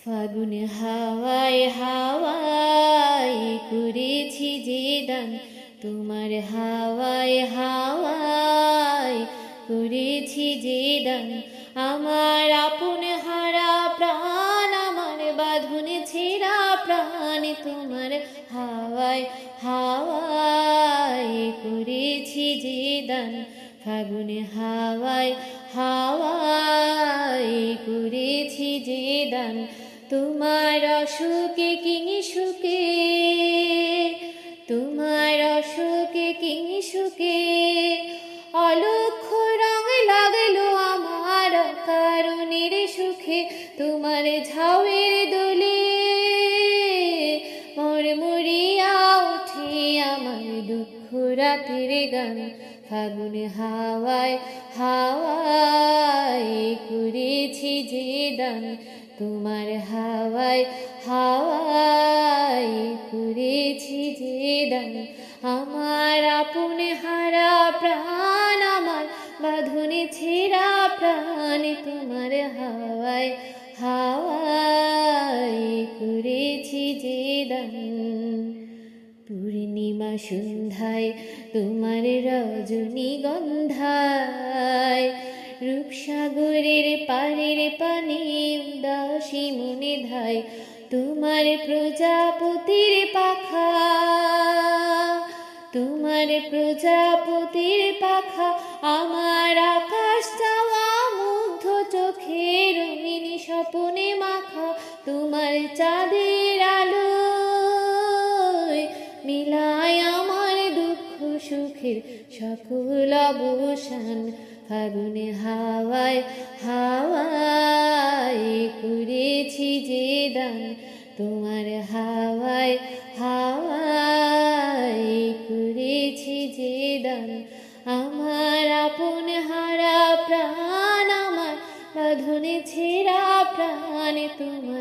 ফাগুন হাওয়ায় হাওয়ায় করেছি যে দান, তোমার হাওয়ায় হাওয়ায় করেছি যে দান। আমার আপন হারা প্রাণ, আমার বাঁধন ছেঁড়া প্রাণ, তোমার হাওয়ায় হাওয়ায় করেছি যে দান। ফাগুন হাওয়ায় হাওয়ায় করেছি যে দান। তোমার অসুখে কিনি সুখে, তোমার অসুখে কিনি সুখে, অলক্ষ রং লাগলো আমার কারণের সুখে। তোমার ঝাউয়ের দোলে মরমরিয়া ওঠে আমার দুঃখ রাতের গান। ফাগুন হাওয়ায় হাওয়ায় করেছি যে দান, তোমার হাওয়ায় হাওয়ায় করেছি যে দান। আমার আপন হারা প্রাণ, আমার বাঁধনে ছেঁড়া প্রাণ, তোমার হাওয়ায় হাওয়ায় করেছি যে দান। পূর্ণিমা সন্ধ্যায় তোমার রজনীগন্ধায়, রূপসাগরের পাড়ের পানে উদাসী মনে ধায়। তোমার প্রজাপতির পাখা, তোমার প্রজাপতির পাখা, আমার আকাশ চাওয়া মুগ্ধ চোখে রঙিন স্বপনে মাখা। তোমার চাঁদের আলো মিলায় আমার দুঃখ সুখের সকল অবসান। ফাগুন হাওয়ায় হাওয়ায় করেছি যে দান, তোমার হাওয়ায় হাওয়ায় করেছি যে দান। আমার আপন হারা প্রাণ, আমার বাঁধনে ছেঁড়া প্রাণ, তোমার